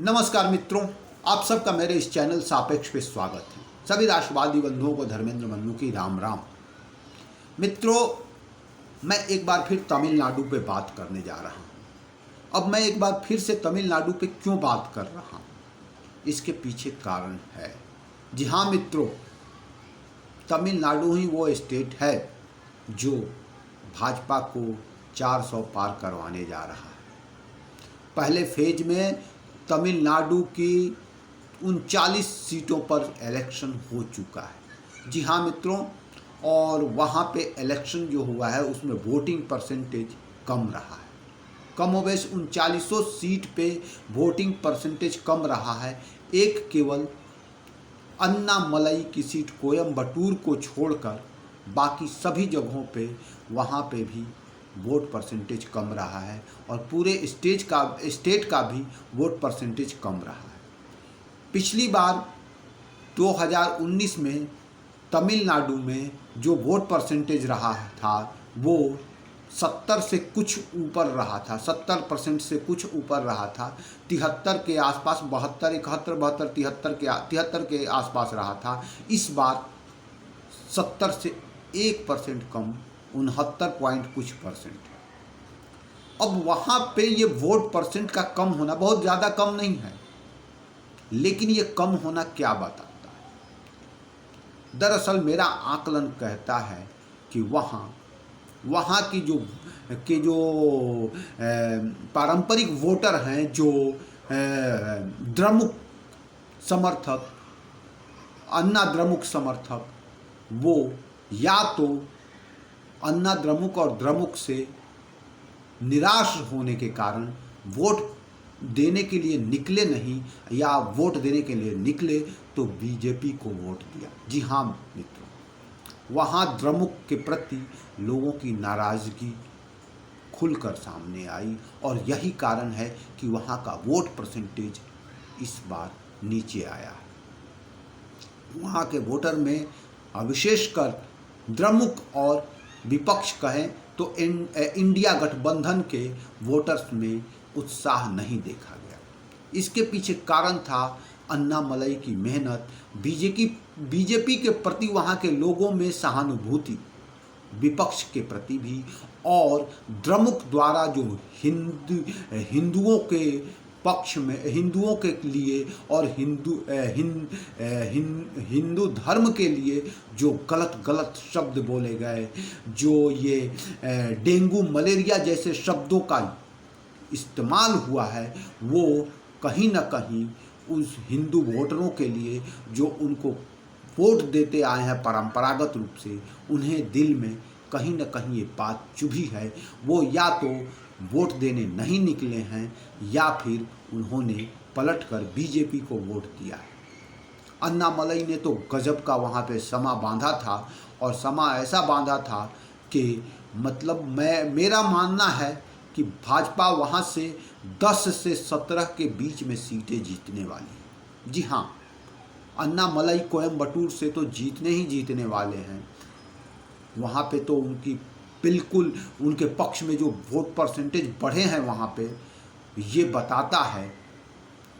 नमस्कार मित्रों, आप सबका मेरे इस चैनल सापेक्ष पे स्वागत है। सभी राष्ट्रवादी बंधुओं को धर्मेंद्र मन्नू की राम राम। मित्रों, मैं एक बार फिर तमिलनाडु पे बात करने जा रहा हूँ। अब मैं एक बार फिर से तमिलनाडु पे क्यों बात कर रहा हूँ, इसके पीछे कारण है। जी हाँ मित्रों, तमिलनाडु ही वो स्टेट है जो भाजपा को 400 पार करवाने जा रहा है। पहले फेज में तमिलनाडु की 39 सीटों पर इलेक्शन हो चुका है। जी हाँ मित्रों, और वहाँ पे इलेक्शन जो हुआ है उसमें वोटिंग परसेंटेज कम रहा है। कमोबेश 39 सीट पे वोटिंग परसेंटेज कम रहा है। एक केवल अन्नामलई की सीट कोयम्बटूर को छोड़कर बाकी सभी जगहों पे वहाँ पे भी वोट परसेंटेज कम रहा है और पूरे स्टेट का भी वोट परसेंटेज कम रहा है। पिछली बार 2019 में तमिलनाडु में जो वोट परसेंटेज रहा था वो 70 से कुछ ऊपर रहा था, 70% से कुछ ऊपर रहा था। 73 के आसपास, 72, 71, 73 के आसपास रहा था। इस बार 70 से 1% कम, 69 पॉइंट कुछ परसेंट है। अब वहाँ पे ये वोट परसेंट का कम होना बहुत ज़्यादा कम नहीं है, लेकिन ये कम होना क्या बताता है? दरअसल मेरा आकलन कहता है कि वहाँ की जो पारंपरिक वोटर हैं, जो द्रमुक समर्थक, अन्ना द्रमुक समर्थक, वो या तो अन्ना द्रमुक और द्रमुक से निराश होने के कारण वोट देने के लिए निकले नहीं, या वोट देने के लिए निकले तो बीजेपी को वोट दिया। जी हाँ मित्रों, वहाँ द्रमुक के प्रति लोगों की नाराज़गी खुलकर सामने आई और यही कारण है कि वहाँ का वोट परसेंटेज इस बार नीचे आया है। वहाँ के वोटर में विशेषकर द्रमुक और विपक्ष कहें तो इंडिया गठबंधन के वोटर्स में उत्साह नहीं देखा गया। इसके पीछे कारण था अन्नामलई की मेहनत, बीजेपी के प्रति वहाँ के लोगों में सहानुभूति, विपक्ष के प्रति भी, और द्रमुक द्वारा जो हिंदुओं के पक्ष में, हिंदुओं के लिए और हिंदू धर्म के लिए जो गलत शब्द बोले गए, जो ये डेंगू मलेरिया जैसे शब्दों का इस्तेमाल हुआ है, वो कहीं ना कहीं उस हिंदू वोटरों के लिए जो उनको वोट देते आए हैं परंपरागत रूप से, उन्हें दिल में कहीं ना कहीं ये बात चुभी है। वो या तो वोट देने नहीं निकले हैं या फिर उन्होंने पलटकर बीजेपी को वोट दिया है। अन्नामलई ने तो गजब का वहाँ पे समा बांधा था, और समा ऐसा बांधा था कि मतलब मेरा मानना है कि भाजपा वहाँ से 10 से 17 के बीच में सीटें जीतने वाली है। जी हाँ, अन्नामलई कोयम्बटूर से तो जीतने वाले हैं। वहाँ पे तो उनकी बिल्कुल, उनके पक्ष में जो वोट परसेंटेज बढ़े हैं वहाँ पे, ये बताता है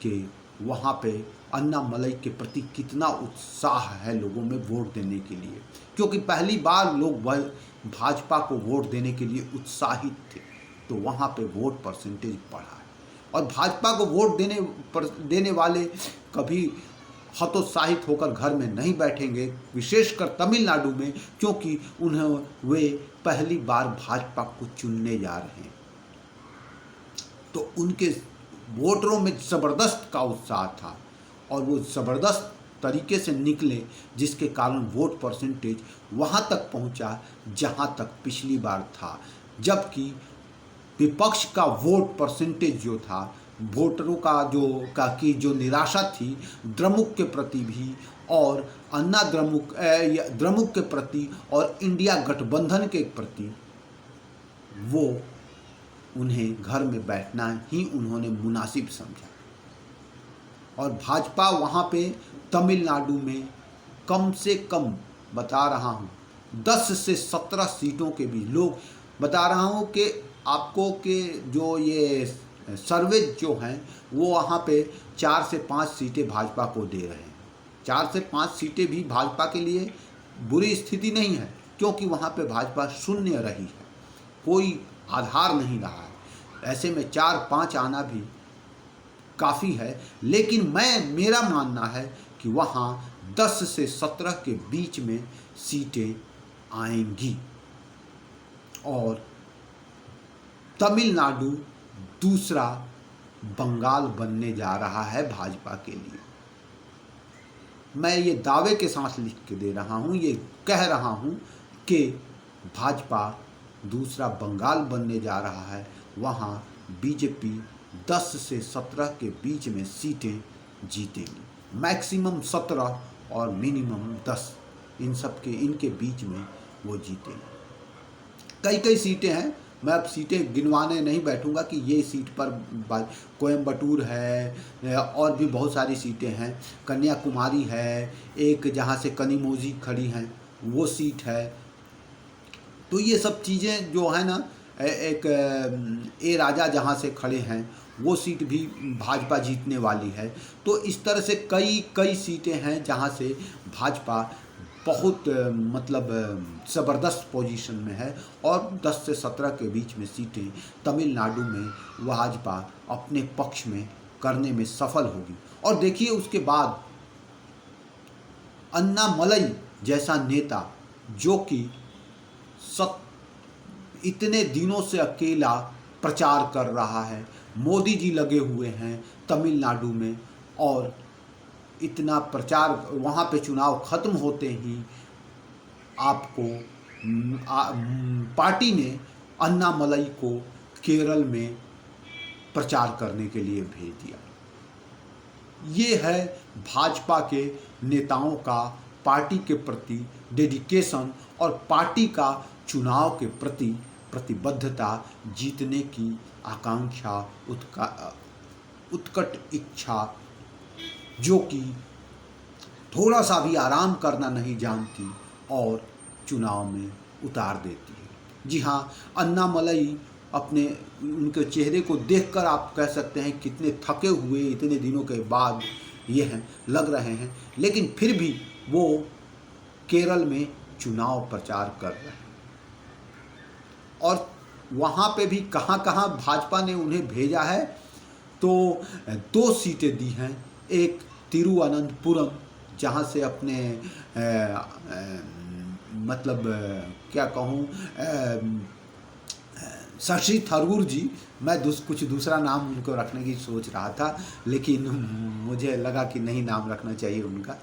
कि वहाँ पे अन्नामलई के प्रति कितना उत्साह है लोगों में वोट देने के लिए, क्योंकि पहली बार लोग भाजपा को वोट देने के लिए उत्साहित थे, तो वहाँ पे वोट परसेंटेज बढ़ा है। और भाजपा को वोट देने वाले कभी हतोत्साहित होकर घर में नहीं बैठेंगे, विशेषकर तमिलनाडु में, क्योंकि वे पहली बार भाजपा को चुनने जा रहे हैं। तो उनके वोटरों में ज़बरदस्त का उत्साह था और वो ज़बरदस्त तरीके से निकले, जिसके कारण वोट परसेंटेज वहाँ तक पहुँचा जहाँ तक पिछली बार था। जबकि विपक्ष का वोट परसेंटेज जो था, वोटरों का जो निराशा थी द्रमुक के प्रति भी, और अन्ना द्रमुक के प्रति और इंडिया गठबंधन के प्रति, वो उन्हें घर में बैठना ही उन्होंने मुनासिब समझा। और भाजपा वहाँ पे तमिलनाडु में कम से कम, बता रहा हूँ, 10 से 17 सीटों के भी लोग, बता रहा हूँ कि आपको कि जो ये सर्वे जो हैं वो वहाँ पे 4 से 5 सीटें भाजपा को दे रहे हैं। 4 से 5 सीटें भी भाजपा के लिए बुरी स्थिति नहीं है, क्योंकि वहाँ पे भाजपा शून्य रही है, कोई आधार नहीं रहा है। ऐसे में 4-5 आना भी काफ़ी है, लेकिन मेरा मानना है कि वहाँ 10 से 17 के बीच में सीटें आएंगी और तमिलनाडु दूसरा बंगाल बनने जा रहा है भाजपा के लिए। मैं ये दावे के साथ लिख के दे रहा हूँ, ये कह रहा हूँ कि भाजपा दूसरा बंगाल बनने जा रहा है। वहाँ बीजेपी 10 से 17 के बीच में सीटें जीतेगी, मैक्सिमम 17 और मिनिमम 10, इनके बीच में वो जीतेगी। कई सीटें हैं, मैं अब सीटें गिनवाने नहीं बैठूंगा कि ये सीट पर कोयम्बटूर है और भी बहुत सारी सीटें हैं, कन्याकुमारी है, एक जहाँ से कनिमोझी खड़ी हैं वो सीट है। तो ये सब चीज़ें जो है ना, एक ए राजा जहाँ से खड़े हैं वो सीट भी भाजपा जीतने वाली है। तो इस तरह से कई सीटें हैं जहाँ से भाजपा बहुत मतलब ज़बरदस्त पोजीशन में है और 10 से 17 के बीच में सीटें तमिलनाडु में भाजपा अपने पक्ष में करने में सफल होगी। और देखिए उसके बाद अन्नामलई जैसा नेता जो कि इतने दिनों से अकेला प्रचार कर रहा है, मोदी जी लगे हुए हैं तमिलनाडु में और इतना प्रचार, वहाँ पे चुनाव ख़त्म होते ही आपको पार्टी ने अन्नामलई को केरल में प्रचार करने के लिए भेज दिया। ये है भाजपा के नेताओं का पार्टी के प्रति डेडिकेशन और पार्टी का चुनाव के प्रति प्रतिबद्धता, जीतने की आकांक्षा, उत्कट इच्छा, जो कि थोड़ा सा भी आराम करना नहीं जानती और चुनाव में उतार देती है। जी हाँ, अन्नामलई अपने उनके चेहरे को देखकर आप कह सकते हैं कितने थके हुए इतने दिनों के बाद ये हैं, लग रहे हैं, लेकिन फिर भी वो केरल में चुनाव प्रचार कर रहे हैं। और वहाँ पे भी कहाँ कहाँ भाजपा ने उन्हें भेजा है, तो 2 सीटें दी हैं, एक तिरुवनंतपुरम जहाँ से अपने मतलब क्या कहूँ, शशि थरूर जी, मैं कुछ दूसरा नाम उनको रखने की सोच रहा था, लेकिन मुझे लगा कि नहीं नाम रखना चाहिए उनका,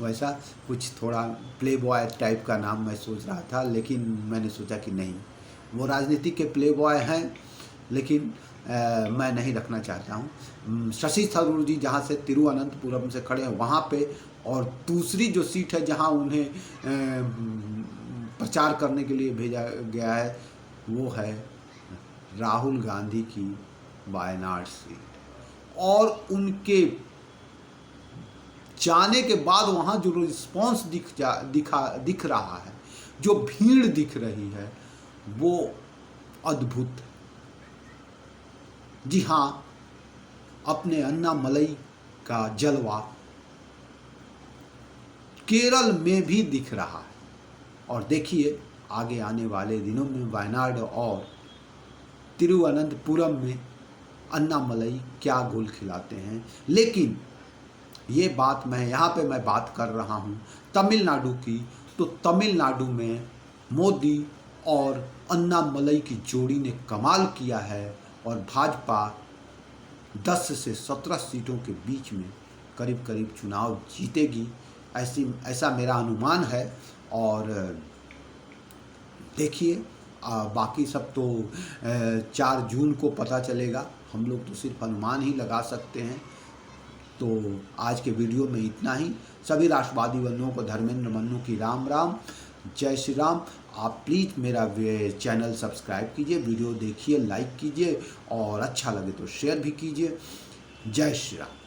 वैसा कुछ थोड़ा प्ले बॉय टाइप का नाम मैं सोच रहा था, लेकिन मैंने सोचा कि नहीं, वो राजनीति के प्ले बॉय हैं, लेकिन मैं नहीं रखना चाहता हूँ। शशि थरूर जी जहाँ से तिरुवनंतपुरम से खड़े हैं वहाँ पे, और दूसरी जो सीट है जहाँ उन्हें प्रचार करने के लिए भेजा गया है वो है राहुल गांधी की वायनाड सीट। और उनके जाने के बाद वहाँ जो रिस्पॉन्स दिख रहा है, जो भीड़ दिख रही है, वो अद्भुत। जी हाँ, अपने अन्नामलई का जलवा केरल में भी दिख रहा है। और देखिए आगे आने वाले दिनों में वायनाड और तिरुवनंतपुरम में अन्नामलई क्या गोल खिलाते हैं। लेकिन ये बात यहाँ पे मैं बात कर रहा हूँ तमिलनाडु की, तो तमिलनाडु में मोदी और अन्नामलई की जोड़ी ने कमाल किया है और भाजपा 10 से 17 सीटों के बीच में करीब करीब चुनाव जीतेगी, ऐसा मेरा अनुमान है। और देखिए बाकी सब तो 4 जून को पता चलेगा, हम लोग तो सिर्फ अनुमान ही लगा सकते हैं। तो आज के वीडियो में इतना ही। सभी राष्ट्रवादी बंधुओं को धर्मेंद्र मन्नू की राम राम, जय श्री राम। आप प्लीज़ मेरा चैनल सब्सक्राइब कीजिए, वीडियो देखिए, लाइक कीजिए और अच्छा लगे तो शेयर भी कीजिए। जय श्री राम।